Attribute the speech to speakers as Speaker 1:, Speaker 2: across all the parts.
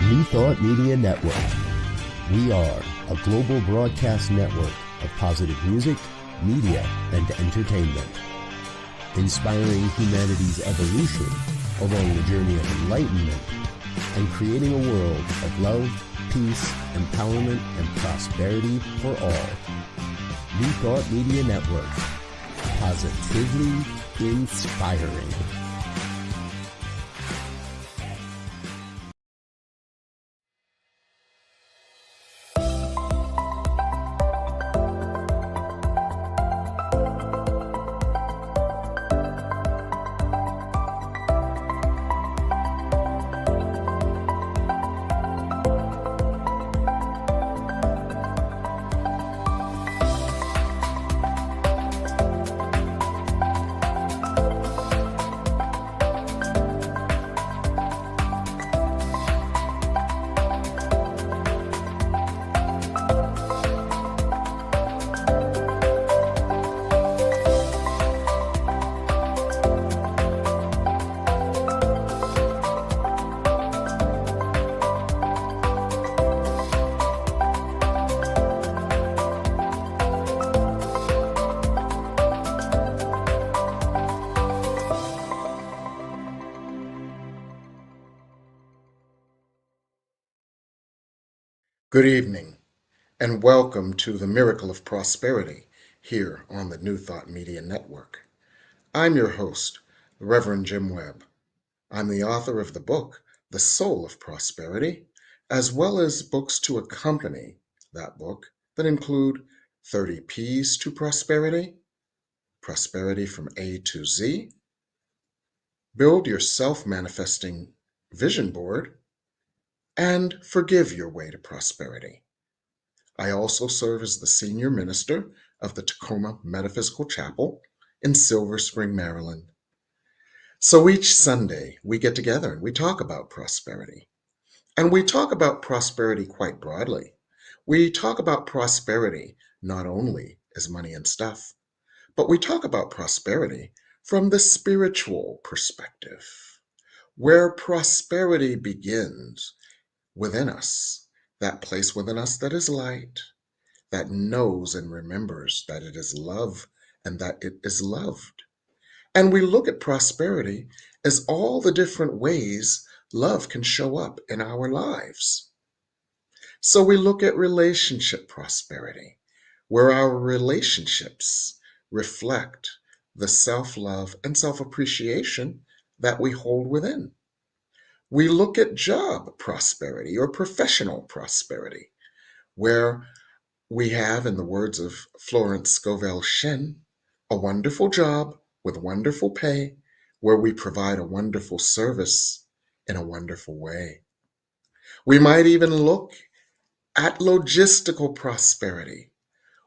Speaker 1: New Thought Media Network. We are a global broadcast network of positive music, media, and entertainment, inspiring humanity's evolution along the journey of enlightenment and creating a world of love, peace, empowerment, and prosperity for all. New Thought Media Network. Positively inspiring.
Speaker 2: Good evening, and welcome to the Miracle of Prosperity here on the New Thought Media Network. I'm your host, Reverend Jim Webb. I'm the author of the book, The Soul of Prosperity, as well as books to accompany that book that include 30 P's to Prosperity, Prosperity from A to Z, Build Your Self-Manifesting Vision Board, and Forgive Your Way to Prosperity. I also serve as the senior minister of the Tacoma Metaphysical Chapel in Silver Spring, Maryland. So each Sunday we get together and we talk about prosperity. And we talk about prosperity quite broadly. We talk about prosperity not only as money and stuff, but we talk about prosperity from the spiritual perspective, where prosperity begins within us. That place within us that is light, that knows and remembers that it is love and that it is loved. And we look at prosperity as all the different ways love can show up in our lives. So we look at relationship prosperity, where our relationships reflect the self-love and self-appreciation that we hold within. We look at job prosperity or professional prosperity, where we have, in the words of Florence Scovel Shinn, a wonderful job with wonderful pay, where we provide a wonderful service in a wonderful way. We might even look at logistical prosperity,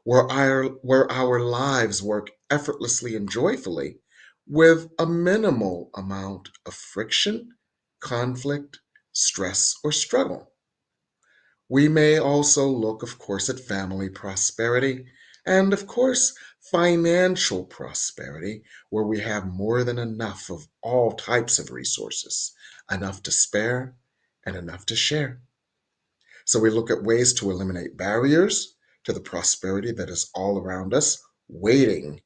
Speaker 2: where our lives work effortlessly and joyfully with a minimal amount of friction, conflict, stress, or struggle. We may also look, of course, at family prosperity and, of course, financial prosperity, where we have more than enough of all types of resources, enough to spare and enough to share. So we look at ways to eliminate barriers to the prosperity that is all around us, waiting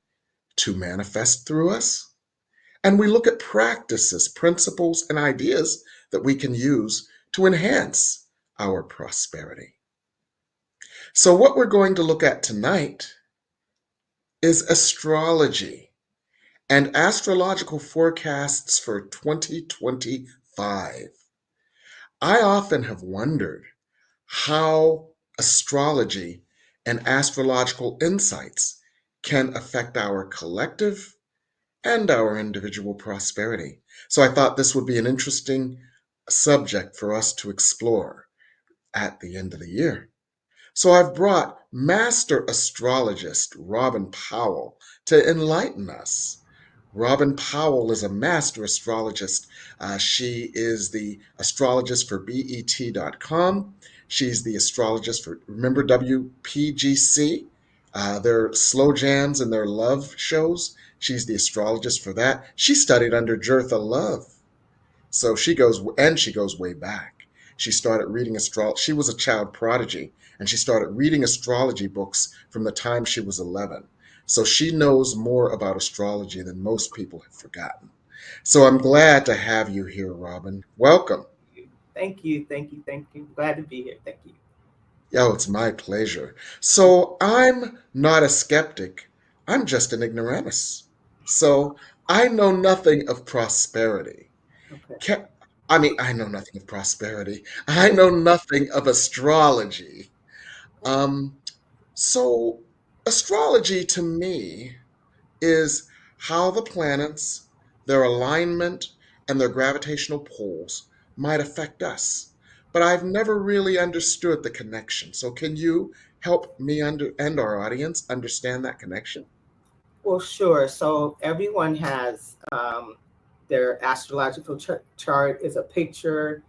Speaker 2: to manifest through us. And we look at practices, principles, and ideas that we can use to enhance our prosperity. So what we're going to look at tonight is astrology and astrological forecasts for 2025. I often have wondered how astrology and astrological insights can affect our collective and our individual prosperity. So I thought this would be an interesting subject for us to explore at the end of the year. So I've brought Master Astrologist Robin Powell to enlighten us. Robin Powell is a Master Astrologist. She is the astrologist for BET.com. She's the astrologist for, remember WPGC? Their slow jams and their love shows. She's the astrologist for that. She studied under Jertha Love. So she goes way back. She started reading astrology. She was a child prodigy, and she started reading astrology books from the time she was 11. So she knows more about astrology than most people have forgotten. So I'm glad to have you here, Robin. Welcome.
Speaker 3: Thank you, thank you, thank you. Glad to be here. Thank you.
Speaker 2: Oh, it's my pleasure. So I'm not a skeptic. I'm just an ignoramus. So I know nothing of prosperity.
Speaker 3: Okay.
Speaker 2: Ca- I mean, I know nothing of prosperity. I know nothing of astrology. Um, so astrology to me is how the planets, their alignment, and their gravitational pulls might affect us. But I've never really understood the connection. So can you help me and our audience understand that connection?
Speaker 3: Well, sure. So everyone has their astrological chart is a picture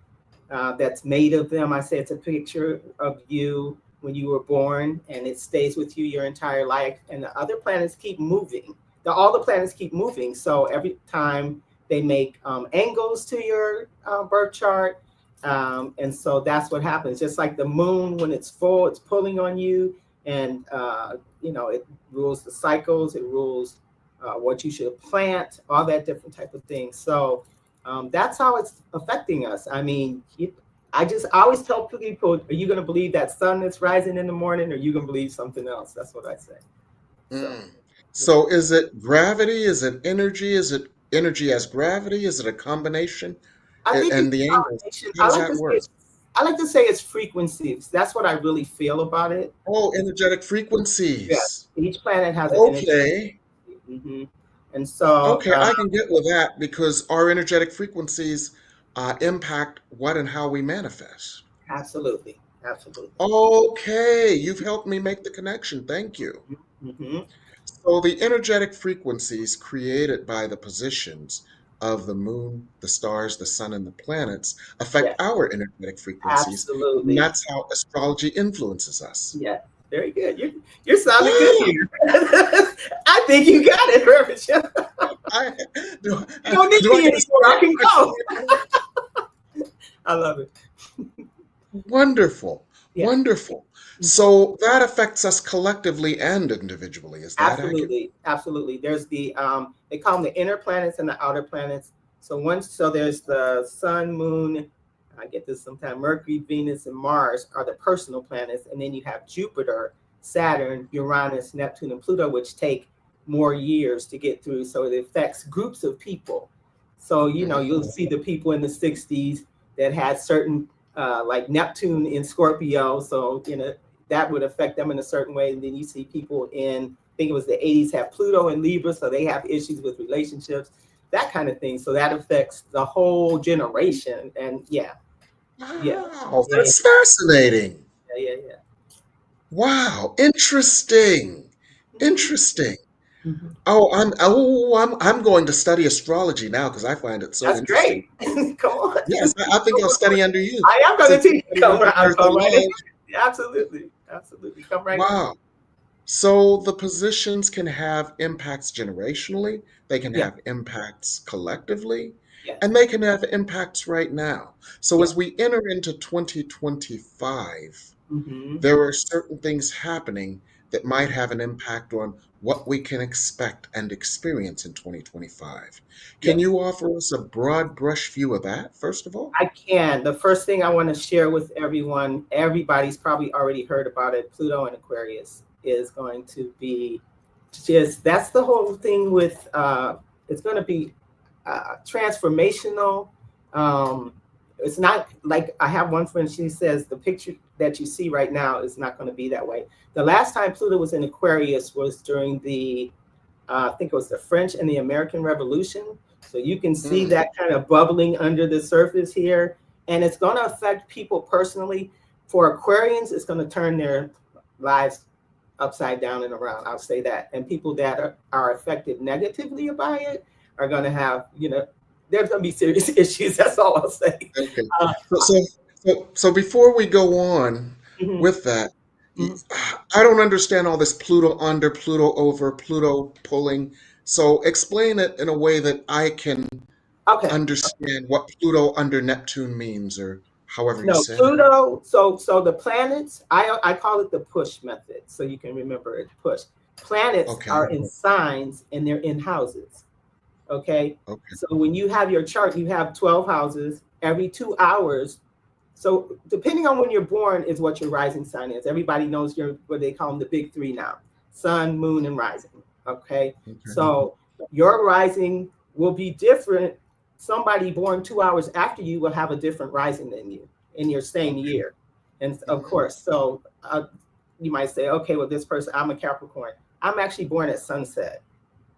Speaker 3: that's made of them. I say it's a picture of you when you were born, and it stays with you your entire life. And the other planets keep moving. All the planets keep moving. So every time they make angles to your birth chart, and so that's what happens. Just like the moon, when it's full, it's pulling on you, and it rules the cycles. It rules what you should plant, all that different type of thing. So that's how it's affecting us. I mean, I always tell people, are you going to believe that sun that's rising in the morning, or are you going to believe something else? That's what I say. So,
Speaker 2: Mm. So is it gravity? Is it energy? Is it energy as gravity? Is it a combination?
Speaker 3: I think
Speaker 2: And
Speaker 3: it's
Speaker 2: the
Speaker 3: a
Speaker 2: angles,
Speaker 3: combination.
Speaker 2: how does that work?
Speaker 3: I like to say it's frequencies. That's what I really feel about it.
Speaker 2: Oh, energetic
Speaker 3: Yeah,
Speaker 2: frequencies.
Speaker 3: each planet has an energy.
Speaker 2: Okay.
Speaker 3: hmm And so,
Speaker 2: Okay, I can get with that because our energetic frequencies impact what and how we manifest.
Speaker 3: absolutely, absolutely.
Speaker 2: Okay, you've helped me make the connection. Thank you.
Speaker 3: hmm
Speaker 2: So the energetic frequencies created by the positions of the moon, the stars, the sun, and the planets affect
Speaker 3: Yeah,
Speaker 2: our energetic frequencies, and
Speaker 3: absolutely.
Speaker 2: that's how astrology influences us.
Speaker 3: Yeah, very good. You're sounding good
Speaker 2: Wow!
Speaker 3: here. I think you got it, Reverend Jim.
Speaker 2: I,
Speaker 3: You don't need
Speaker 2: do I
Speaker 3: me
Speaker 2: get a
Speaker 3: anymore. I
Speaker 2: stamp?
Speaker 3: can go. I love it.
Speaker 2: Wonderful,
Speaker 3: Yes,
Speaker 2: wonderful.
Speaker 3: Mhm.
Speaker 2: So that affects us collectively and individually. Is that accurate?
Speaker 3: Absolutely, absolutely. There's they call them the inner planets and the outer planets. So there's the sun, moon. I get this sometimes. Mercury, Venus, and Mars are the personal planets, and then you have Jupiter, Saturn, Uranus, Neptune, and Pluto, which take more years to get through. So it affects groups of people. So you'll
Speaker 2: Mhm.
Speaker 3: see the people in the '60s that had certain like Neptune in Scorpio. So that would affect them in a certain way. And then you see people I think it was the '80s, have Pluto and Libra, so they have issues with relationships, that kind of thing. So that affects the whole generation. And yeah,
Speaker 2: Wow,
Speaker 3: yeah,
Speaker 2: that's fascinating.
Speaker 3: yeah, yeah.
Speaker 2: Wow, interesting.
Speaker 3: Mhm,
Speaker 2: Interesting.
Speaker 3: mhm.
Speaker 2: I'm going to study astrology now because I find it so
Speaker 3: That's
Speaker 2: interesting.
Speaker 3: great. Come on.
Speaker 2: Yes, I think I'll study under you
Speaker 3: I am going
Speaker 2: since
Speaker 3: to
Speaker 2: you
Speaker 3: teach you.
Speaker 2: study under
Speaker 3: I'll
Speaker 2: Earth
Speaker 3: come right in.
Speaker 2: Love.
Speaker 3: Absolutely, absolutely. Come right in.
Speaker 2: Wow. So the positions can have impacts generationally, they can
Speaker 3: Yeah,
Speaker 2: have impacts collectively,
Speaker 3: yes,
Speaker 2: and they can have impacts right now. So
Speaker 3: yeah.
Speaker 2: as we enter into 2025,
Speaker 3: hmm
Speaker 2: there are certain things happening that might have an impact on what we can expect and experience in 2025. Can
Speaker 3: Yes.
Speaker 2: you offer us a broad brush view of that, first of all?
Speaker 3: I can. The first thing I want to share with everyone, everybody's probably already heard about it. Pluto and Aquarius is going to be that's the whole thing with, it's going to be transformational. Um, it's not like I have one friend, she says the picture that you see right now is not going to be that way. The last time Pluto was in Aquarius was during I think it was the French and the American Revolution. So you can see
Speaker 2: Mm,
Speaker 3: that kind of bubbling under the surface here. And it's going to affect people personally. For Aquarians, it's going to turn their lives upside down and around. I'll say that. And people that are affected negatively by it are going to have, there's going to be serious issues. That's all I'll say.
Speaker 2: okay.
Speaker 3: Uh,
Speaker 2: So, so, so before we go on
Speaker 3: mhm,
Speaker 2: with that,
Speaker 3: mhm.
Speaker 2: I don't understand all this Pluto under, Pluto over, Pluto pulling. So explain it in a way that I can
Speaker 3: Okay.
Speaker 2: understand what Pluto under Neptune means or however you
Speaker 3: No,
Speaker 2: say it.
Speaker 3: Pluto. So the planets, I call it the push method, so you can remember it. Push. Planets
Speaker 2: Okay.
Speaker 3: are in signs and they're in houses. Okay.
Speaker 2: Okay.
Speaker 3: So when you have your chart, you have 12 houses every 2 hours. So depending on when you're born is what your rising sign is. Everybody knows what they call them the big three now: sun, moon, and rising. Okay.
Speaker 2: Okay.
Speaker 3: So your rising will be different. Somebody born 2 hours after you will have a different rising than you in your same year. And of course, so you might say, okay, well, this person, I'm a Capricorn. I'm actually born at sunset.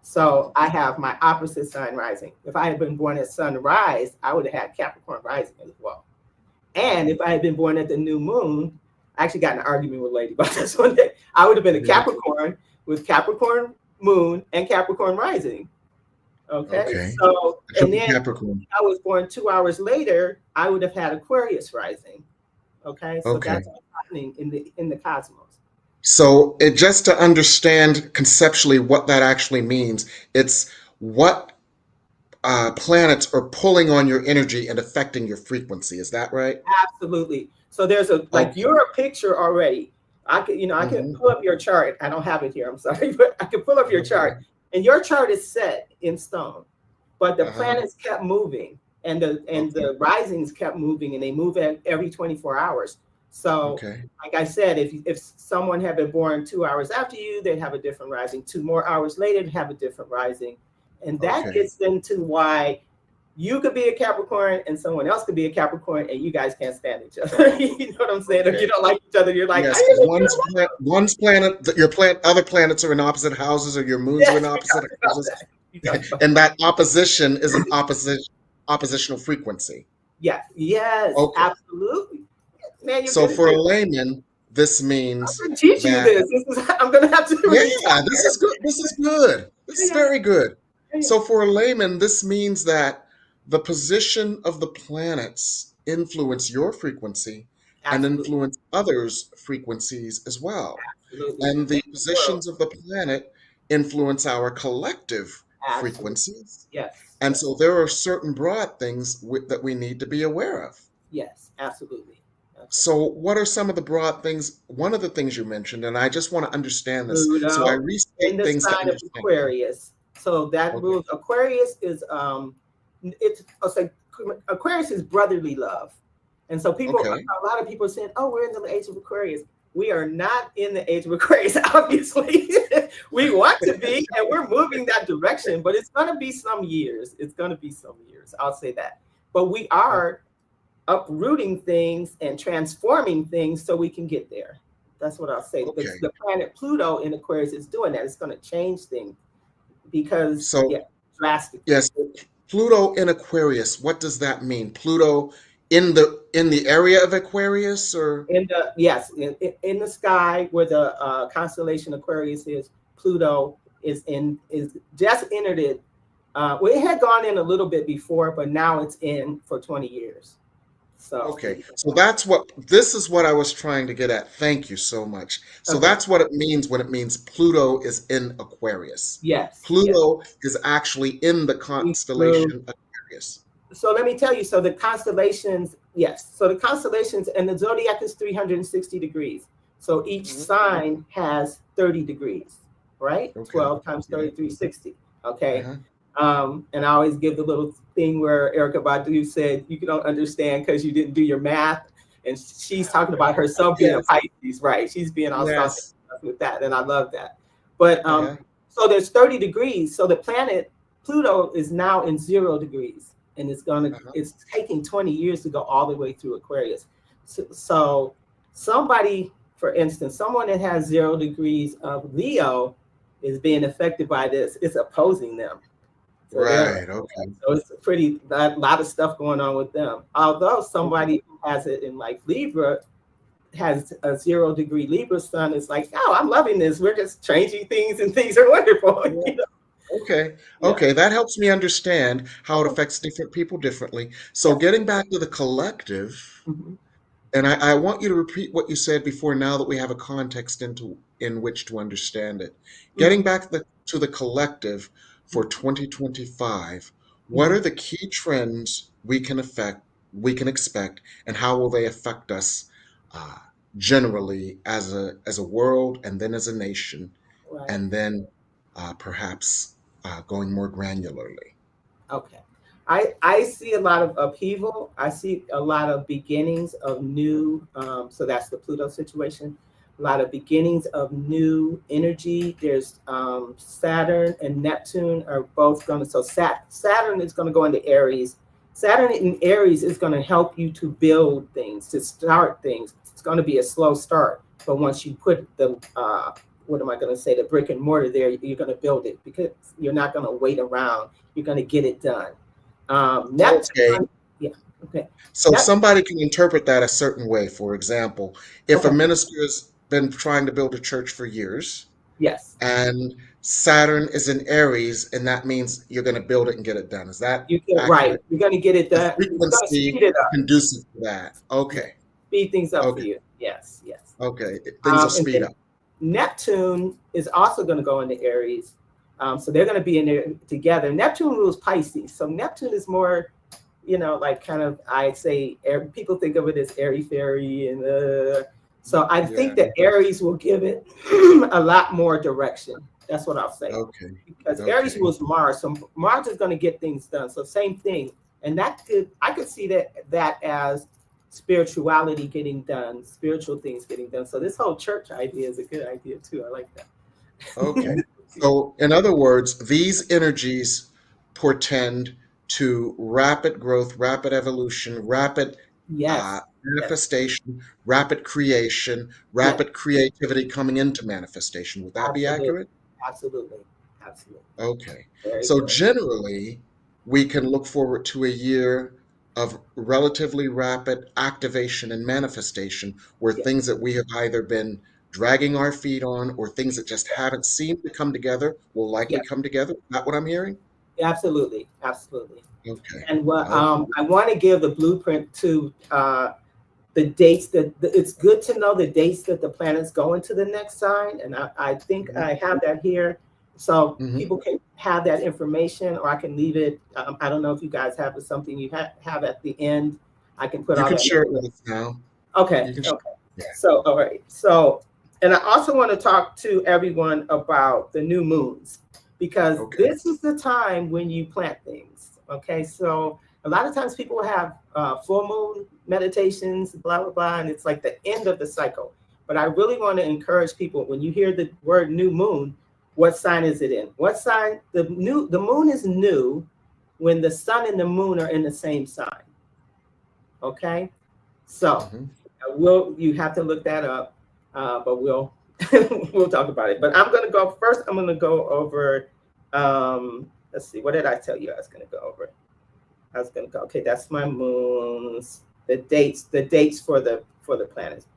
Speaker 3: So I have my opposite sign rising. If I had been born at sunrise, I would have had Capricorn rising as well. And if I had been born at the new moon, I actually got in an argument with a lady about this one day. I would have been a Capricorn with Capricorn moon and Capricorn rising. Okay. So, and then
Speaker 2: Capricorn.
Speaker 3: I was born 2 hours later, I would have had Aquarius rising. Okay. So that's what's happening in the cosmos.
Speaker 2: So just to understand conceptually what that actually means, it's what planets are pulling on your energy and affecting your frequency. Is that right?
Speaker 3: Absolutely. So there's you're a picture already. I can pull up your chart. I don't have it here. I'm sorry, but I can pull up your chart, and your chart is set in stone. But the planets kept moving, and the risings kept moving, and they move every 24 hours. So, like I said, if someone had been born 2 hours after you, they'd have a different rising. 2 more hours later, they'd have a different rising. And that gets into why you could be a Capricorn and someone else could be a Capricorn, and you guys can't stand each other. You know what I'm saying? Or you don't like each other. You're like,
Speaker 2: yes, one's planet, other planets are in opposite houses, or your moons are in opposite houses. And that opposition is an oppositional frequency.
Speaker 3: Yes, absolutely. Man,
Speaker 2: so for a layman, this means
Speaker 3: I'm teach you this. I'm gonna have to.
Speaker 2: Yeah, this is good. This is good. This is very good. So for a layman, this means that the position of the planets influence your frequency and influence others' frequencies as well.
Speaker 3: Absolutely.
Speaker 2: And the positions of the planet influence our collective frequencies.
Speaker 3: Yes.
Speaker 2: And so there are certain broad things that we need to be aware of.
Speaker 3: Yes, absolutely.
Speaker 2: So what are some of the broad things? One of the things you mentioned, and I just want to understand this.
Speaker 3: Pluto,
Speaker 2: so I restate
Speaker 3: in the
Speaker 2: things
Speaker 3: sign
Speaker 2: to
Speaker 3: of Aquarius. So that rules. Aquarius is Aquarius is brotherly love. And so people, a lot of people are saying, oh, we're in the age of Aquarius. We are not in the age of Aquarius, obviously. We want to be, and we're moving that direction, but it's going to be some years. It's going to be some years. I'll say that. But we are uprooting things and transforming things so we can get there. That's what I'll say. The planet Pluto in Aquarius is doing that. It's going to change things because drastically.
Speaker 2: Yes, Pluto in Aquarius. What does that mean? Pluto in the area of Aquarius, or
Speaker 3: in the sky where the constellation Aquarius is. Pluto is just entered it. Well, it had gone in a little bit before, but now it's in for 20 years. So
Speaker 2: so this is what I was trying to get at. Thank you so much. So that's what it means when it means Pluto is in Aquarius.
Speaker 3: Yes.
Speaker 2: Pluto is actually in the constellation Aquarius.
Speaker 3: So let me tell you, so the constellations, so the constellations and the zodiac is 360 degrees. So each sign has 30 degrees, right? 12 times 30, 360. Okay. And I always give the little thing where Erykah Badu said, you don't understand because you didn't do your math. And she's talking about herself being a Pisces, right? She's being all stuff with that. And I love that. But so there's 30 degrees. So the planet Pluto is now in 0 degrees. And it's taking 20 years to go all the way through Aquarius. So somebody, for instance, someone that has 0 degrees of Leo is being affected by this. It's opposing them. So so it's a lot of stuff going on with them. Although somebody who has it in like Libra has a 0 degree Libra sun, it's like, oh, I'm loving this. We're just changing things and things are wonderful. You know?
Speaker 2: Okay, that helps me understand how it affects different people differently. So getting back to the collective, and I want you to repeat what you said before now that we have a context in which to understand it. Getting back to the collective for 2025, what are the key trends we can we can expect, and how will they affect us uh, generally as a world, and then as a nation,
Speaker 3: Right.
Speaker 2: and then perhaps going more granularly.
Speaker 3: Okay. I see a lot of upheaval. I see a lot of beginnings of new, so that's the Pluto situation. A lot of beginnings of new energy. There's Saturn and Neptune are both going to, so Saturn is going to go into Aries. Saturn in Aries is going to help you to build things, to start things. It's going to be a slow start, but once you put the, what am I going to say, the brick and mortar there, you're going to build it because you're not going to wait around. You're going to get it done.
Speaker 2: Okay.
Speaker 3: Neptune, yeah, okay.
Speaker 2: So
Speaker 3: Nep-
Speaker 2: somebody can interpret that a certain way. For example, if a
Speaker 3: okay,
Speaker 2: minister has been trying to build a church for years,
Speaker 3: yes,
Speaker 2: and Saturn is in Aries, and that means you're going to build it and get it done. Is that
Speaker 3: you get right.
Speaker 2: accurate?
Speaker 3: You're going to get it
Speaker 2: The
Speaker 3: done. You're going to
Speaker 2: frequency
Speaker 3: speed it up.
Speaker 2: conducive to that.
Speaker 3: Yeah,
Speaker 2: Okay.
Speaker 3: speed things up for
Speaker 2: Okay.
Speaker 3: you. Yes, yes.
Speaker 2: Okay. Things will
Speaker 3: And
Speaker 2: speed
Speaker 3: then
Speaker 2: up.
Speaker 3: Neptune is also going to go into Aries. So they're going to be in there together. Neptune rules Pisces. So Neptune is more, like kind of, I'd say, people think of it as airy fairy. So I think
Speaker 2: Yeah.
Speaker 3: that Aries will give it a lot more direction. That's what I'll say.
Speaker 2: Okay.
Speaker 3: Because Aries
Speaker 2: Okay.
Speaker 3: rules Mars. So Mars is going to get things done. So same thing. And I could see that as spirituality getting done, spiritual things getting done. So this whole church idea is a good idea too. I like that.
Speaker 2: Okay. So, in other words, these energies portend to rapid growth, rapid evolution, rapid
Speaker 3: Yes, yes,
Speaker 2: manifestation, rapid creation,
Speaker 3: yes,
Speaker 2: rapid creativity coming into manifestation. Would that be
Speaker 3: absolutely,
Speaker 2: accurate?
Speaker 3: absolutely, absolutely.
Speaker 2: Okay.
Speaker 3: Very
Speaker 2: So
Speaker 3: good.
Speaker 2: generally, we can look forward to a year of relatively rapid activation and manifestation where
Speaker 3: Yes,
Speaker 2: things that we have either been dragging our feet on or things that just haven't seemed to come together will likely
Speaker 3: yes,
Speaker 2: come together. Is that what I'm hearing?
Speaker 3: absolutely, absolutely.
Speaker 2: Okay.
Speaker 3: And what
Speaker 2: Okay.
Speaker 3: I want to give the blueprint to the dates it's good to know the dates that the planets go into the next sign. And I think
Speaker 2: Mhm.
Speaker 3: I have that here. So
Speaker 2: Mhm.
Speaker 3: people can have that information, or I can leave it. I don't know if you guys have something you have at the end. I can put
Speaker 2: You
Speaker 3: all
Speaker 2: can
Speaker 3: that
Speaker 2: share it
Speaker 3: information.
Speaker 2: with us now.
Speaker 3: Okay,
Speaker 2: You can.
Speaker 3: okay.
Speaker 2: Yeah.
Speaker 3: So, all right. So, and I also want to talk to everyone about the new moons, because
Speaker 2: Okay.
Speaker 3: this is the time when you plant things. Okay. So, a lot of times people have full moon meditations, blah, blah, blah, and it's like the end of the cycle. But I really want to encourage people, when you hear the word new moon, what sign is it in? What sign? The moon is new when the sun and the moon are in the same sign. Okay. So,
Speaker 2: Mhm.
Speaker 3: you have to look that up, but we'll we'll talk about it. But I'm gonna go first. I'm gonna go over. Let's see. What did I tell you? I was gonna go over. I was gonna go. Okay, that's my moons. The dates. The dates for the planets.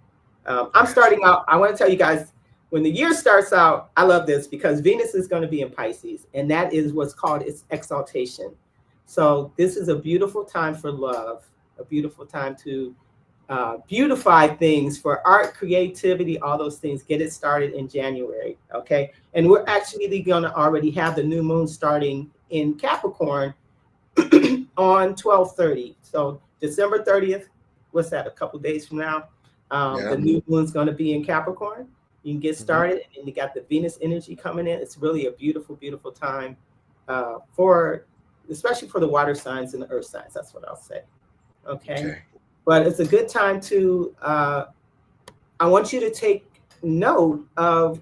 Speaker 3: I'm
Speaker 2: Yes.
Speaker 3: starting out. I want to tell you guys, when the year starts out, I love this because Venus is going to be in Pisces, and that is what's called its exaltation. So this is a beautiful time for love, a beautiful time to beautify things for art, creativity, all those things. Get it started in January, okay? And we're actually going to already have the new moon starting in Capricorn on 12/30. So December 30th, what's that, a couple days from now? The
Speaker 2: Yeah.
Speaker 3: new moon's going to be in Capricorn. You can get
Speaker 2: Mhm.
Speaker 3: started, and you got the Venus energy coming in. It's really a beautiful, beautiful time for, especially for the water signs and the earth signs. That's what I'll say. Okay.
Speaker 2: Okay.
Speaker 3: But it's a good time to, I want you to take note of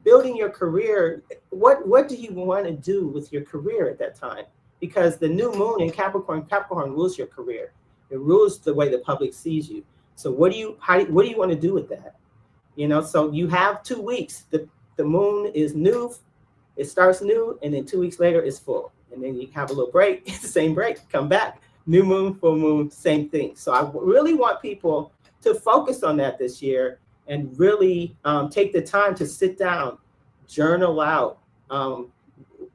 Speaker 3: building your career. What do you want to do with your career at that time? Because the new moon in Capricorn rules your career. It rules the way the public sees you. So what do you want to do with that? So you have 2 weeks. The moon is new, it starts new, and then 2 weeks later it's full. And then you have a little break, it's the same break, come back, new moon, full moon, same thing. So I really want people to focus on that this year and really take the time to sit down, journal out.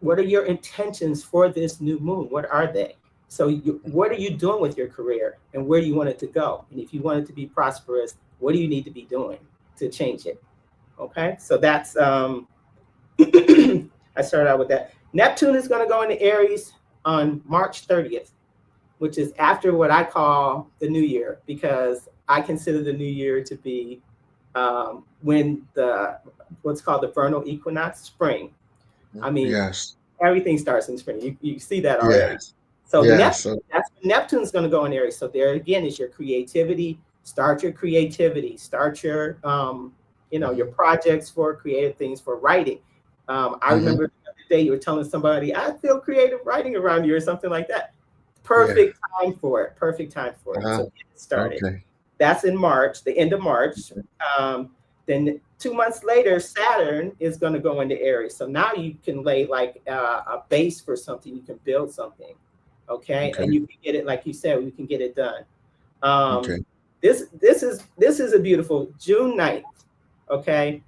Speaker 3: What are your intentions for this new moon? What are they? So what are you doing with your career, and where do you want it to go? And if you want it to be prosperous, what do you need to be doing to change it? Okay, so that's I started out with that. Neptune is going to go into Aries on March 30th, which is after what I call the new year, because I consider the new year to be when what's called the vernal equinox, spring. I mean,
Speaker 2: Yes.
Speaker 3: everything starts in spring. You see that already.
Speaker 2: Yes.
Speaker 3: So
Speaker 2: Yes.
Speaker 3: that's when Neptune's going to go in Aries. So there again is your creativity. Start your creativity. Start your your projects for creative things, for writing. I remember the other day you were telling somebody, I feel creative writing around you or something like that. Perfect time for it. Perfect time for it. So get it started.
Speaker 2: Okay.
Speaker 3: That's in March, the end of March. Then 2 months later, Saturn is going to go into Aries. So now you can lay like a base for something. You can build something. Okay. And you can get it, like you said, you can get it done. This is a beautiful June 9th. Okay.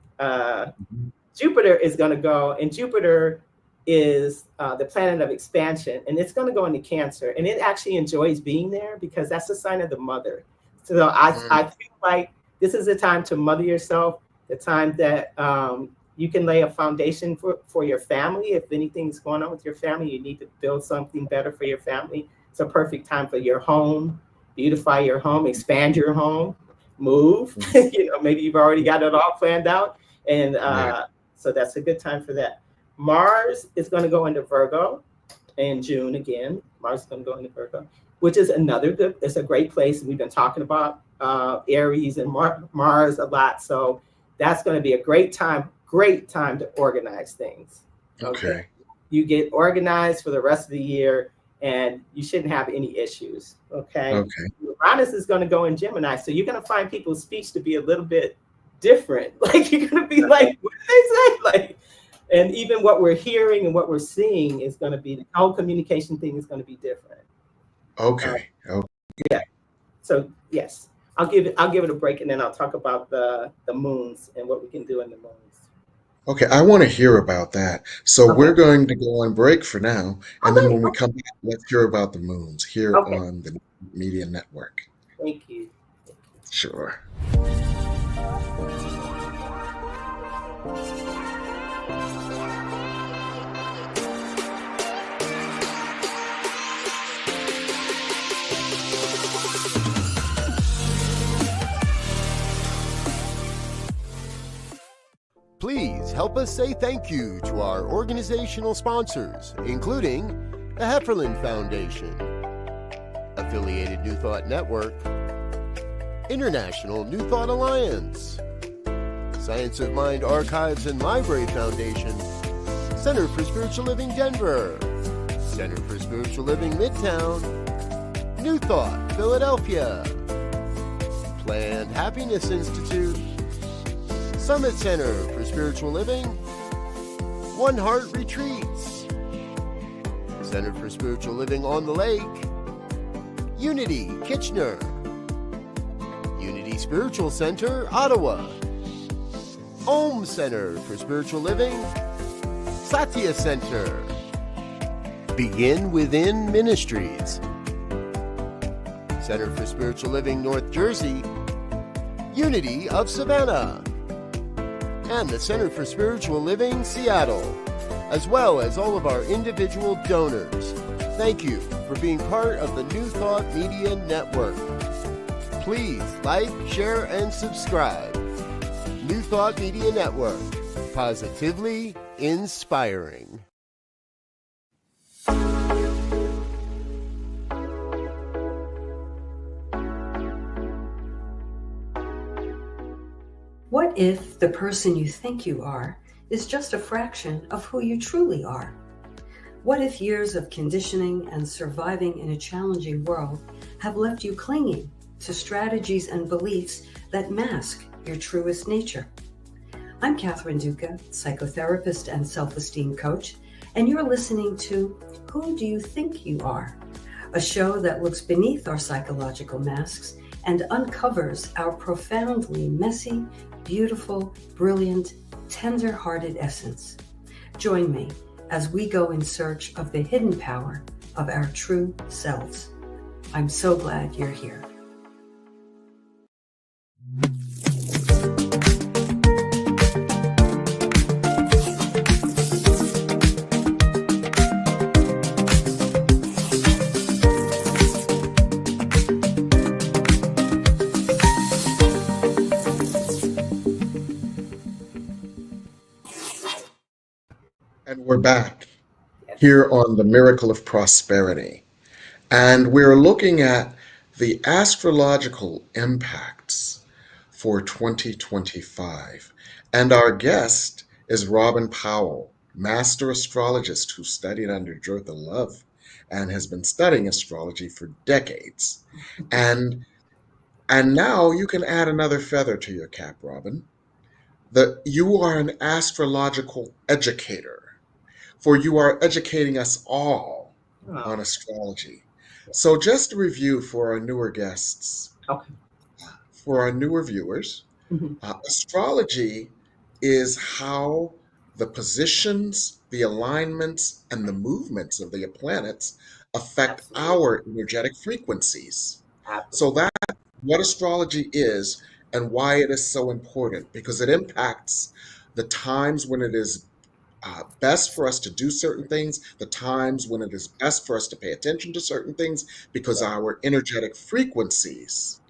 Speaker 3: Jupiter is going to go, and Jupiter is the planet of expansion, and it's going to go into Cancer, and it actually enjoys being there because that's a sign of the mother. So I feel like this is the time to mother yourself, the time that you can lay a foundation for your family. If anything's going on with your family, you need to build something better for your family. It's a perfect time for your home, beautify your home, expand your home, move. Maybe you've already got it all planned out. And so that's a good time for that. Mars is going to go into Virgo in June again. Mars is going to go into Virgo, which is it's a great place. We've been talking about Aries and Mars a lot. So that's going to be a great time to organize things. Okay. You get organized for the rest of the year and you shouldn't have any issues. Okay. Uranus is going to go in Gemini. So you're going to find people's speech to be a little bit different. Like you're going to be like, what did they say? Like, and even what we're hearing and what we're seeing is going to be, the whole communication thing is going to be different. Yeah. So yes, I'll give it a break, and then I'll talk about the moons and what we can do in the moons.
Speaker 2: Okay, I want to hear about that. So we're going to go on break for now, and then when we come back, let's hear about the moons here on the Media Network.
Speaker 3: Thank you.
Speaker 2: Sure.
Speaker 1: Please help us say thank you to our organizational sponsors, including the Hefferland Foundation, Affiliated New Thought Network, International New Thought Alliance, Science of Mind Archives and Library Foundation, Center for Spiritual Living Denver, Center for Spiritual Living Midtown, New Thought Philadelphia, Planned Happiness Institute, Summit Center for Spiritual Living, One Heart Retreats, Center for Spiritual Living on the Lake, Unity Kitchener, Unity Spiritual Center Ottawa, Om Center for Spiritual Living, Satya Center, Begin Within Ministries, Center for Spiritual Living North Jersey, Unity of Savannah, and the Center for Spiritual Living Seattle, as well as all of our individual donors. Thank you for being part of the New Thought Media Network. Please like, share, and subscribe. New Thought Media Network, positively inspiring.
Speaker 4: What if the person you think you are is just a fraction of who you truly are? What if years of conditioning and surviving in a challenging world have left you clinging to strategies and beliefs that mask your truest nature? I'm Catherine Duca, psychotherapist and self-esteem coach, and you're listening to Who Do You Think You Are? A show that looks beneath our psychological masks and uncovers our profoundly messy, beautiful, brilliant, tender-hearted essence. Join me as we go in search of the hidden power of our true selves. I'm so glad you're here.
Speaker 2: We're back
Speaker 3: Yes.
Speaker 2: here on the Miracle of Prosperity, and we're looking at the astrological impacts for 2025. And our guest is Robin Powell, Master Astrologist who studied under Jotha Love and has been studying astrology for decades. And now you can add another feather to your cap, Robin. That you are an astrological educator, for you are educating us all
Speaker 3: Oh,
Speaker 2: on astrology. So, just a review for our newer guests,
Speaker 3: okay.
Speaker 2: for our newer viewers,
Speaker 3: Mhm.
Speaker 2: astrology is how the positions, the alignments, and the movements of the planets affect
Speaker 3: Absolutely.
Speaker 2: our energetic frequencies. So,
Speaker 3: Absolutely.
Speaker 2: that's what astrology is and why it is so important, because it impacts the times when it is best for us to do certain things, the times when it is best for us to pay attention to certain things, because
Speaker 3: Right.
Speaker 2: our energetic frequencies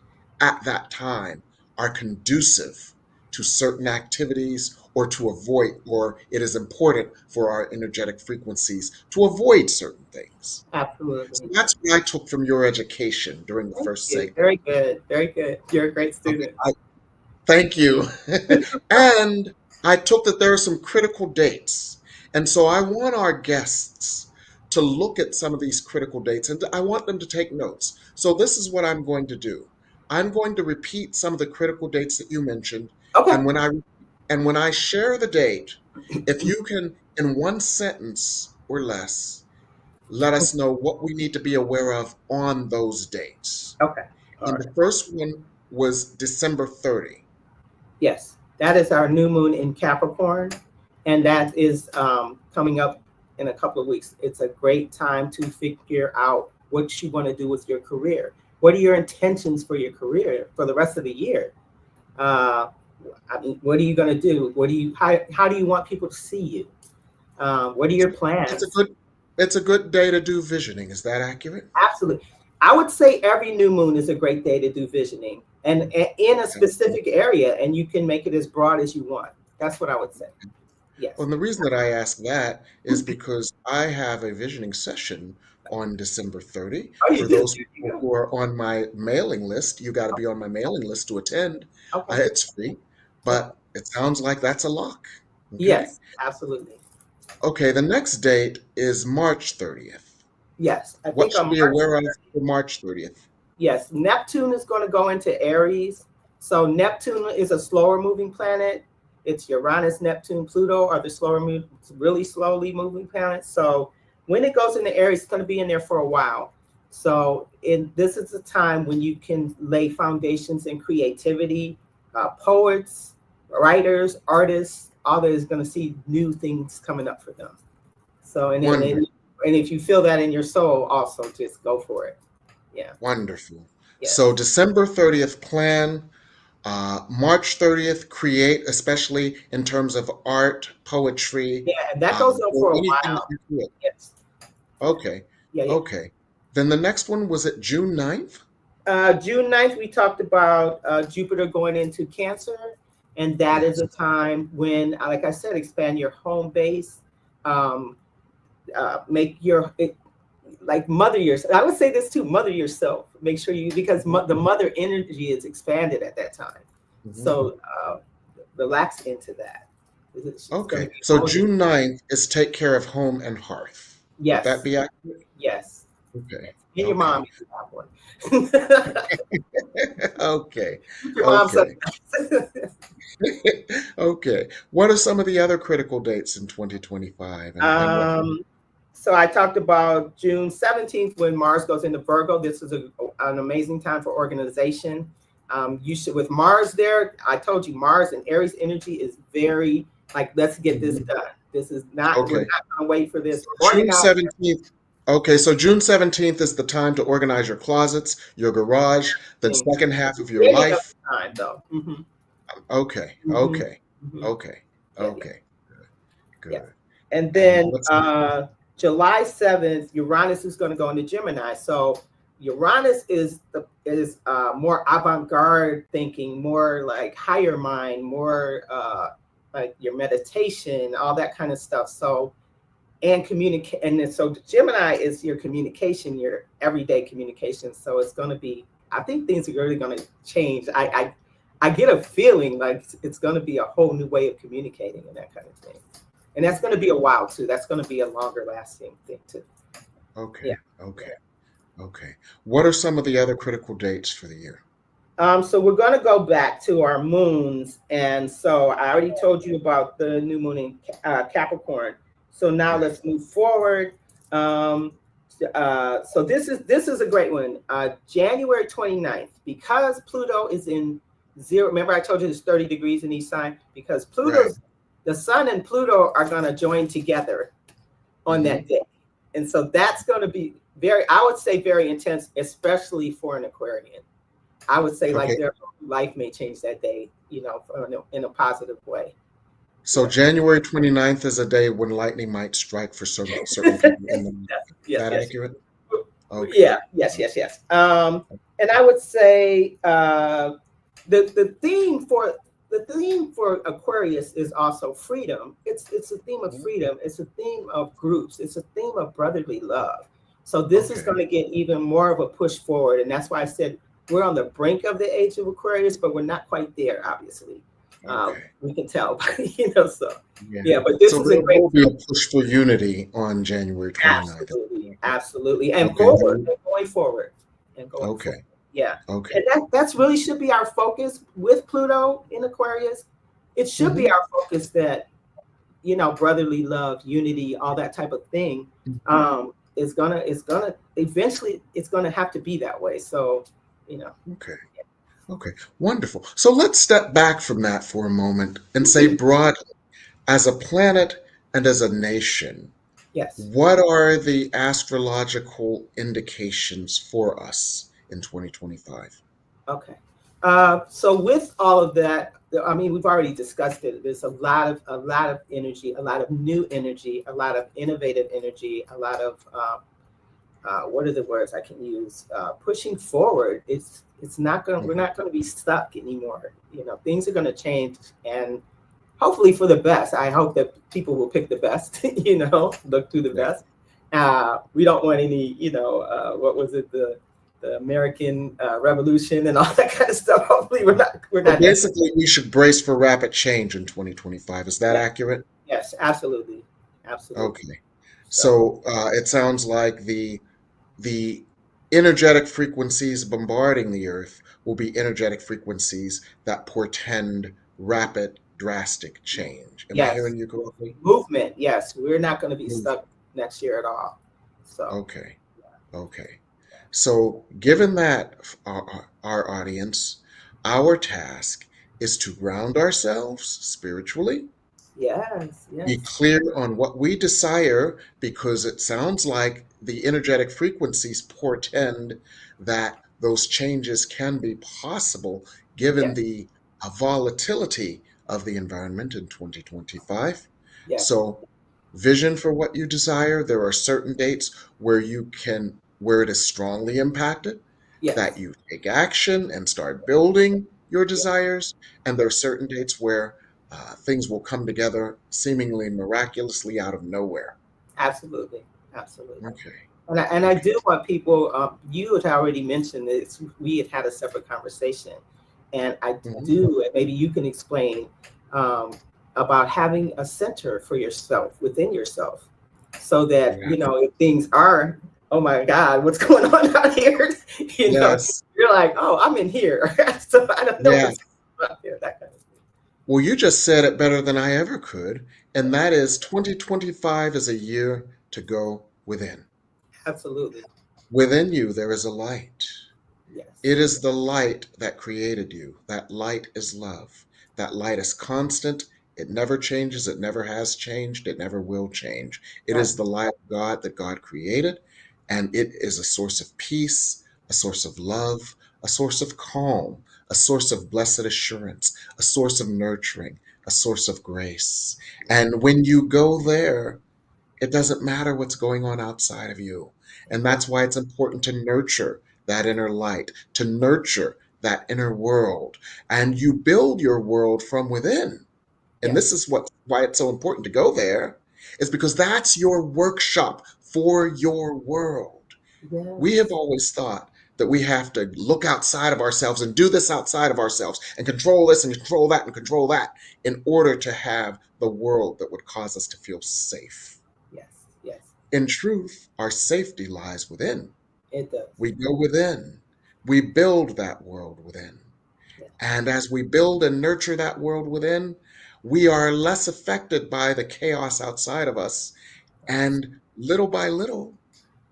Speaker 2: at that time are conducive to certain activities or to avoid, or it is important for our energetic frequencies to avoid certain things. So
Speaker 3: Absolutely.
Speaker 2: that's what I took from your education during the
Speaker 3: Thank
Speaker 2: first
Speaker 3: you.
Speaker 2: segment.
Speaker 3: Very good. Very good. You're a great
Speaker 2: Okay,
Speaker 3: student.
Speaker 2: thank you. And I took that there are some critical dates. And so I want our guests to look at some of these critical dates and I want them to take notes. So this is what I'm going to do. I'm going to repeat some of the critical dates that you mentioned.
Speaker 3: Okay.
Speaker 2: And when I share the date, if you can, in one sentence or less, let us know what we need to be aware of on those dates.
Speaker 3: Okay. All
Speaker 2: And
Speaker 3: right.
Speaker 2: the first one was December 30.
Speaker 3: Yes, that is our new moon in Capricorn, and that is coming up in a couple of weeks. It's a great time to figure out what you want to do with your career. What are your intentions for your career for the rest of the year? Uh, I mean, what are you going to do? How do you want people to see you? What are your
Speaker 2: It's a
Speaker 3: plans?
Speaker 2: good it's a good day to do visioning. Is that accurate?
Speaker 3: Absolutely. I would say every new moon is a great day to do visioning and in a specific area, and you can make it as broad as you want. That's what I would say.
Speaker 2: Well,
Speaker 3: Yes.
Speaker 2: and the reason that I ask that is because I have a visioning session on December 30.
Speaker 3: Oh, you
Speaker 2: For
Speaker 3: do?
Speaker 2: those
Speaker 3: There you
Speaker 2: people
Speaker 3: go.
Speaker 2: who are on my mailing list, you got to be on my mailing list to attend.
Speaker 3: Okay.
Speaker 2: It's free,
Speaker 3: Okay.
Speaker 2: but it sounds like that's a lock. Okay.
Speaker 3: Yes, absolutely.
Speaker 2: Okay, the next date is March 30th.
Speaker 3: Yes. I
Speaker 2: What
Speaker 3: think
Speaker 2: should
Speaker 3: on
Speaker 2: we be
Speaker 3: March,
Speaker 2: aware of for March 30th?
Speaker 3: yes, Neptune is going to go into Aries. So Neptune is a slower moving planet. It's Uranus, Neptune, Pluto are the really slowly moving planets. So when it goes into Aries, it's going to be in there for a while. So this is a time when you can lay foundations in creativity. Poets, writers, artists, all that is going to see new things coming up for them. So
Speaker 2: Wonderful.
Speaker 3: and if you feel that in your soul, also just go for it. Yeah.
Speaker 2: Wonderful. So
Speaker 3: Yes.
Speaker 2: December 30th, plan. March 30th, create, especially in terms of art, poetry,
Speaker 3: Yeah, and that goes on
Speaker 2: or
Speaker 3: for a
Speaker 2: anything that
Speaker 3: while.
Speaker 2: you create.
Speaker 3: Yes.
Speaker 2: Okay.
Speaker 3: Yeah, yeah.
Speaker 2: Okay. Then the next one was it June 9th?
Speaker 3: June 9th, we talked about Jupiter going into Cancer, and that is
Speaker 2: Yes.
Speaker 3: a time when, like I said, expand your home base, um, make like mother yourself. I would say this too, mother yourself. Make sure because the mother energy is expanded at that time.
Speaker 2: Mhm.
Speaker 3: So relax into that. It's going to
Speaker 2: Okay.
Speaker 3: be
Speaker 2: So
Speaker 3: molded.
Speaker 2: June 9th is take care of home and hearth. Would that
Speaker 3: Yes,
Speaker 2: be accurate?
Speaker 3: yes,
Speaker 2: Okay.
Speaker 3: yes. And your
Speaker 2: Okay.
Speaker 3: mom if you have one.
Speaker 2: Okay.
Speaker 3: Keep your mom
Speaker 2: Okay.
Speaker 3: sometimes.
Speaker 2: Okay. What are some of the other critical dates in 2025 and what?
Speaker 3: um, so I talked about June 17th when Mars goes into Virgo. This is an amazing time for organization. You should, with Mars there, I told you Mars and Aries energy is very like, let's get this done. This is not, we're
Speaker 2: Okay.
Speaker 3: not going to wait for this.
Speaker 2: So June
Speaker 3: Organize.
Speaker 2: 17th. Okay, so June 17th is the time to organize your closets, your garage, the second half of your
Speaker 3: Beginning of
Speaker 2: life.
Speaker 3: the time though.
Speaker 2: Okay,
Speaker 3: Mm-hmm.
Speaker 2: okay,
Speaker 3: Mm-hmm.
Speaker 2: okay,
Speaker 3: Yeah, yeah,
Speaker 2: okay, good,
Speaker 3: yeah.
Speaker 2: good.
Speaker 3: And
Speaker 2: And
Speaker 3: then
Speaker 2: what's
Speaker 3: July 7th, Uranus is going to go into Gemini. So Uranus is more avant-garde thinking, more like higher mind, more like your meditation, all that kind of stuff. So and communicate. And then, so the Gemini is your communication, your everyday communication. So it's going to be, I think things are really going to change. I get a feeling like it's going to be a whole new way of communicating and that kind of thing. And that's going to be a while too. That's going to be a longer lasting thing too.
Speaker 2: Okay.
Speaker 3: Yeah.
Speaker 2: Okay. Okay. What are some of the other critical dates for the year?
Speaker 3: So we're going to go back to our moons. And so I already told you about the new moon in Capricorn. So now
Speaker 2: Right.
Speaker 3: let's move forward. So this is a great one. January 29th, because Pluto is in zero. Remember I told you there's 30 degrees in each sign, because Pluto's, the sun and Pluto are going to join together on that day. And so that's going to be I would say very intense, especially for an Aquarian. I would say like their life may change that day, you know, in a positive way.
Speaker 2: So January 29th is a day when lightning might strike for certain people in the month. Is that accurate? Okay.
Speaker 3: Yeah, yes. And I would say the theme for Aquarius is also freedom. It's a theme of freedom. It's a theme of groups. It's a theme of brotherly love. So this is going to get even more of a push forward. And that's why I said we're on the brink of the age of Aquarius, but we're not quite there, obviously. We can tell, you know, so yeah, but this is a great.
Speaker 2: There will be a push for unity on January 29th.
Speaker 3: Absolutely. And forward, and going forward.
Speaker 2: Forward.
Speaker 3: Yeah.
Speaker 2: Okay.
Speaker 3: And that's really should be our focus with Pluto in Aquarius. It should be our focus that, you know, brotherly love, unity, all that type of thing. Is gonna eventually it's gonna have to be that way. So, you know.
Speaker 2: Okay, wonderful. So let's step back from that for a moment and say broadly, as a planet and as a nation,
Speaker 3: yes,
Speaker 2: what are the astrological indications for us in 2025?
Speaker 3: Okay. So with all of that, I mean, we've already discussed it. There's a lot of energy, a lot of new energy, a lot of innovative energy, a lot of what are the words I can use? Pushing forward. It's not going. We're not going to be stuck anymore. You know, things are going to change, and hopefully for the best. I hope that people will pick the best. You know, look through the best. We don't want any. You know, what was it? The American Revolution and all that kind of stuff. Hopefully, we're not.
Speaker 2: Basically, we should brace for rapid change in 2025. Is that accurate?
Speaker 3: Yes, absolutely.
Speaker 2: Okay. So it sounds like the energetic frequencies bombarding the Earth will be energetic frequencies that portend rapid, drastic change. Am I hearing you correctly?
Speaker 3: Movement, yes. We're not going to be stuck next year at all. So
Speaker 2: okay. So given that, our audience, our task is to ground ourselves spiritually.
Speaker 3: Yes.
Speaker 2: Be clear on what we desire, because it sounds like the energetic frequencies portend that those changes can be possible given the volatility of the environment in 2025. So vision for what you desire. There are certain dates where it is strongly impacted, that you take action and start building your desires. And there are certain dates where things will come together seemingly miraculously out of nowhere.
Speaker 3: Absolutely.
Speaker 2: Okay.
Speaker 3: And I do want people, you had already mentioned this, we had a separate conversation, and I do, and maybe you can explain about having a center for yourself, within yourself, so that, you know, if things are, oh my God, what's going on out here? You know, you're like, oh, I'm in here. So I don't know what's going on here, that kind of thing.
Speaker 2: Well, you just said it better than I ever could, and that is 2025 is a year to go within.
Speaker 3: Absolutely.
Speaker 2: Within you, there is a light.
Speaker 3: Yes.
Speaker 2: It is the light that created you. That light is love. That light is constant. It never changes. It never has changed. It never will change. It is the light of God that God created, and it is a source of peace, a source of love, a source of calm, a source of blessed assurance, a source of nurturing, a source of grace. And when you go there, it doesn't matter what's going on outside of you. And that's why it's important to nurture that inner light, to nurture that inner world. And you build your world from within. And this is why it's so important to go there. is because that's your workshop for your world. We have always thought that we have to look outside of ourselves and do this outside of ourselves and control this and control that and control that in order to have the world that would cause us to feel safe.
Speaker 3: Yes, yes,
Speaker 2: In truth, our safety lies within.
Speaker 3: it does.
Speaker 2: We go within. We build that world within.
Speaker 3: Yeah.
Speaker 2: And as we build and nurture that world within, we are less affected by the chaos outside of us. And little by little,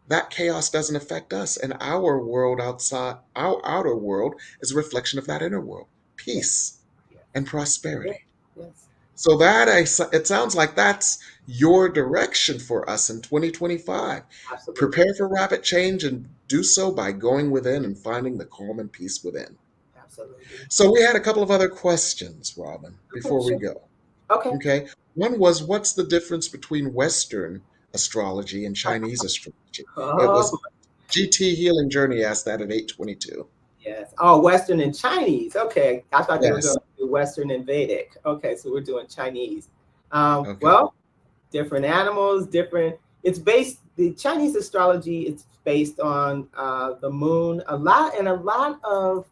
Speaker 2: that chaos doesn't affect us. And our world outside, our outer world is a reflection of that inner world,
Speaker 3: Yes,
Speaker 2: peace
Speaker 3: yes,
Speaker 2: and
Speaker 3: yes,
Speaker 2: prosperity.
Speaker 3: yes.
Speaker 2: So it sounds like that's your direction for us in 2025.
Speaker 3: Absolutely,
Speaker 2: Prepare for rapid change and do so by going within and finding the calm and peace within.
Speaker 3: absolutely.
Speaker 2: So we had a couple of other questions, Robin,
Speaker 3: Okay,
Speaker 2: before we
Speaker 3: sure.
Speaker 2: go.
Speaker 3: Okay.
Speaker 2: Okay. One was, what's the difference between Western astrology and Chinese astrology? It
Speaker 3: Oh,
Speaker 2: was GT Healing Journey asked that at 822.
Speaker 3: yes. Oh, Western and Chinese. Okay. I thought they were
Speaker 2: Yes.
Speaker 3: going to do Western and Vedic. Okay, so we're doing Chinese.
Speaker 2: Okay.
Speaker 3: Well, different animals, different. It's based. The Chinese astrology. It's based on the moon. A lot of.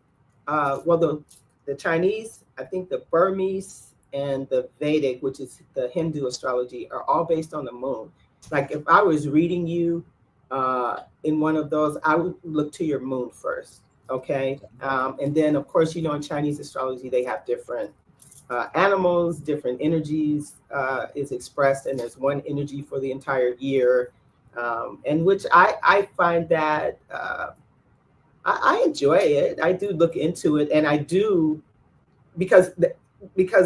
Speaker 3: Well, the Chinese. I think the Burmese and the Vedic, which is the Hindu astrology, are all based on the moon. Like if I was reading you in one of those, I would look to your moon first. Okay. And then, of course, in Chinese astrology, they have different animals, different energies is expressed, and there's one energy for the entire year. And which I find that I enjoy it. I do look into it, and I do because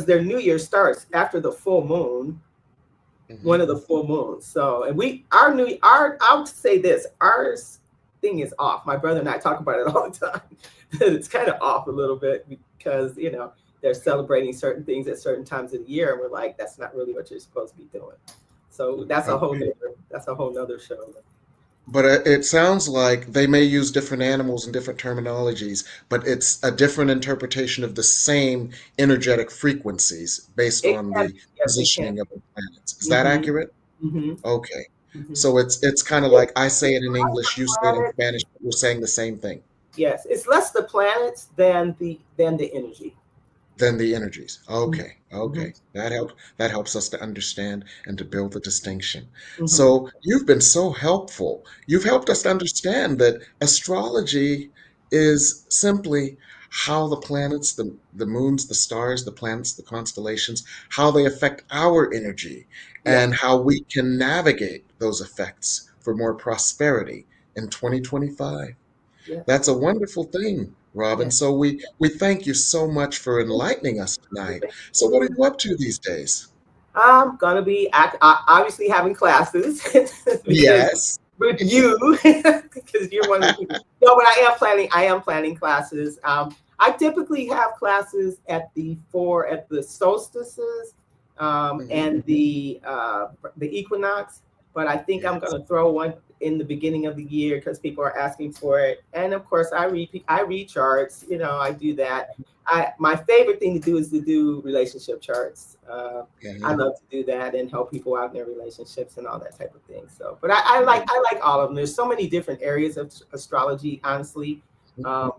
Speaker 3: their New Year starts after the full moon, one of the full moons. So, and I'll say this, ours thing is off. My brother and I talk about it all the time. It's kind of off a little bit because, they're celebrating certain things at certain times of the year. And we're like, that's not really what you're supposed to be doing. So that's a whole nother show.
Speaker 2: But it sounds like they may use different animals and different terminologies, but it's a different interpretation of the same energetic frequencies based
Speaker 3: It
Speaker 2: on
Speaker 3: can,
Speaker 2: the
Speaker 3: yes, it can.
Speaker 2: positioning of the planets. Is that accurate?
Speaker 3: Mm-hmm.
Speaker 2: Okay.
Speaker 3: Mm-hmm.
Speaker 2: So it's kind of like I say it in English, you say it in Spanish, but we're saying the same thing.
Speaker 3: Yes, it's less the planets than the energy.
Speaker 2: Than the energies. Okay.
Speaker 3: Mm-hmm.
Speaker 2: Okay. That helps us to understand and to build the distinction.
Speaker 3: Mm-hmm.
Speaker 2: So you've been so helpful. You've helped us to understand that astrology is simply how the planets, the moons, the stars, the planets, the constellations, how they affect our energy and
Speaker 3: Yes.
Speaker 2: how we can navigate those effects for more prosperity in 2025.
Speaker 3: Yes.
Speaker 2: That's a wonderful thing, Robin.
Speaker 3: Yes.
Speaker 2: So we thank you so much for enlightening us tonight. So what are you up to these days?
Speaker 3: I'm gonna be obviously having classes because
Speaker 2: Yes.
Speaker 3: with you because you're one of the people. No, but I am planning classes. I typically have classes at the solstices and the equinox, but I think I'm going to throw one in the beginning of the year because people are asking for it. And of course, I read charts. I do that. My favorite thing to do is to do relationship charts. I love to do that and help people out in their relationships and all that type of thing. So, but I like all of them. There's so many different areas of astrology. Honestly, you'll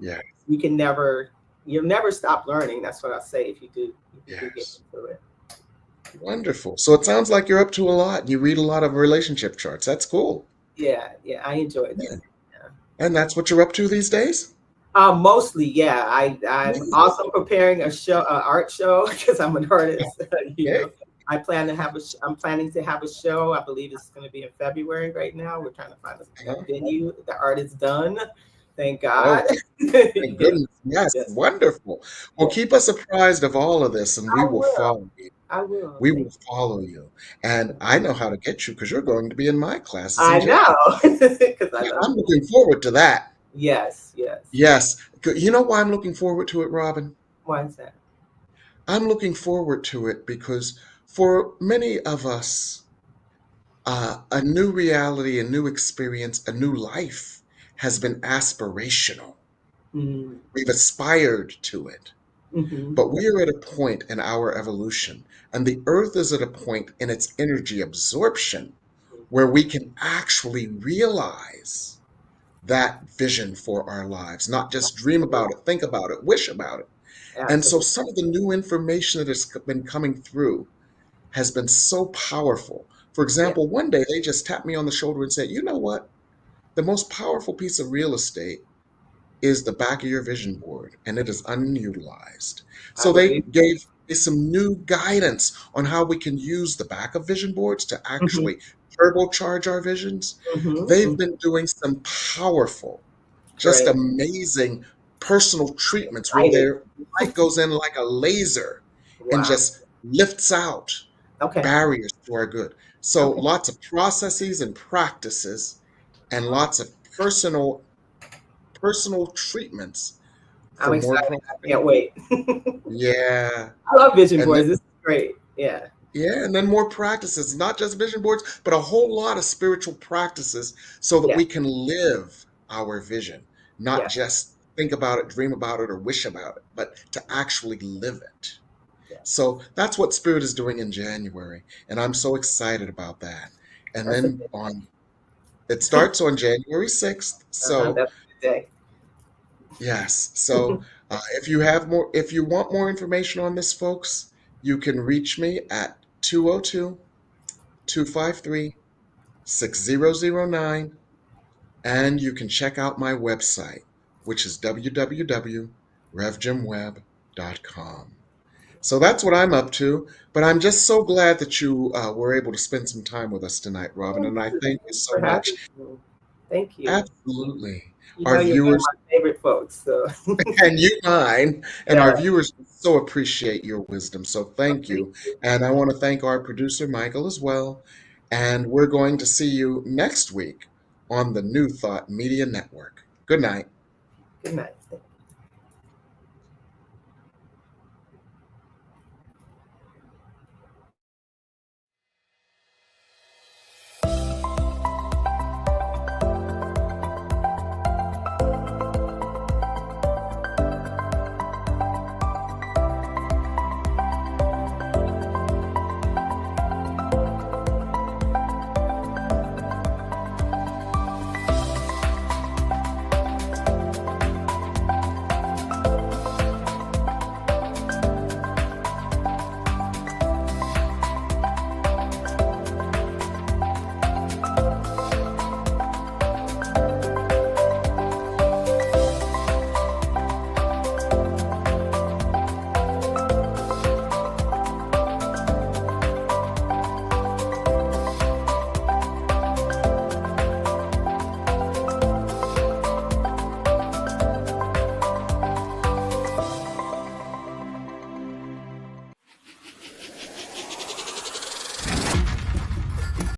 Speaker 3: never stop learning. That's what I say. If you do get into it.
Speaker 2: Wonderful. So it sounds like you're up to a lot. You read a lot of relationship charts. That's cool.
Speaker 3: Yeah, I enjoy that. Yeah.
Speaker 2: And that's what you're up to these days?
Speaker 3: Mostly, yeah. I'm also preparing a show, art show, because I'm an artist. I'm planning to have a show. I believe it's going to be in February right now. We're trying to find a venue. The art is done. Thank God.
Speaker 2: Thank goodness. Yes, wonderful. Well, keep us apprised of all of this, and we will follow you.
Speaker 3: I will.
Speaker 2: We will follow you. And I know how to get you because you're going to be in my classes.
Speaker 3: I know.
Speaker 2: I'm looking forward to that.
Speaker 3: Yes.
Speaker 2: Yes. You know why I'm looking forward to it, Robin?
Speaker 3: Why is that?
Speaker 2: I'm looking forward to it because for many of us, a new reality, a new experience, a new life has been aspirational. We've aspired to it. But we are at a point in our evolution, and the Earth is at a point in its energy absorption where we can actually realize that vision for our lives, not just dream about it, think about it, wish about it. And so
Speaker 3: Absolutely.
Speaker 2: some of the new information that has been coming through has been so powerful. For
Speaker 3: Yeah.
Speaker 2: example, one day they just tapped me on the shoulder and said, you know what? The most powerful piece of real estate is the back of your vision board, and it is unutilized.
Speaker 3: I
Speaker 2: So they
Speaker 3: believe.
Speaker 2: gave me some new guidance on how we can use the back of vision boards to
Speaker 3: Mm-hmm.
Speaker 2: actually turbocharge our visions.
Speaker 3: Mm-hmm.
Speaker 2: They've been doing some powerful, just
Speaker 3: Great.
Speaker 2: amazing personal treatments where
Speaker 3: Excited.
Speaker 2: their light goes in like a laser and
Speaker 3: Wow.
Speaker 2: just lifts out
Speaker 3: Okay.
Speaker 2: barriers to our good. So
Speaker 3: Okay.
Speaker 2: lots of processes and practices and
Speaker 3: Oh,
Speaker 2: lots of personal treatments
Speaker 3: I'm
Speaker 2: for more
Speaker 3: excited. I
Speaker 2: prosperity.
Speaker 3: can't wait.
Speaker 2: Yeah.
Speaker 3: I love vision
Speaker 2: And
Speaker 3: boards.
Speaker 2: then
Speaker 3: This is great. Yeah.
Speaker 2: yeah, and then more practices, not just vision boards, but a whole lot of spiritual practices so that
Speaker 3: Yeah.
Speaker 2: we can live our vision, not
Speaker 3: Yeah.
Speaker 2: just think about it, dream about it, or wish about it, but to actually live it.
Speaker 3: Yes.
Speaker 2: So that's what Spirit is doing in January, and I'm so excited about that. And
Speaker 3: That's a
Speaker 2: then
Speaker 3: good
Speaker 2: on it starts on January 6th. So
Speaker 3: That's a good
Speaker 2: yes. So if you want more information on this, folks, you can reach me at 202-253-6009, and you can check out my website, which is www.revjimwebb.com. So that's what I'm up to. But I'm just so glad that you were able to spend some time with us tonight, Robin,
Speaker 3: day.
Speaker 2: and I thank you
Speaker 3: Thanks
Speaker 2: so
Speaker 3: for
Speaker 2: much.
Speaker 3: having me. Thank you.
Speaker 2: Absolutely.
Speaker 3: You know
Speaker 2: Our
Speaker 3: you're one of
Speaker 2: viewers
Speaker 3: my favorite folks. So
Speaker 2: and you mine and
Speaker 3: yeah.
Speaker 2: our viewers so appreciate your wisdom. So
Speaker 3: Well,
Speaker 2: thank
Speaker 3: thank
Speaker 2: you.
Speaker 3: you.
Speaker 2: And I want to thank our producer, Michael, as well. And we're going to see you next week on the New Thought Media Network. Good night.
Speaker 3: Good night.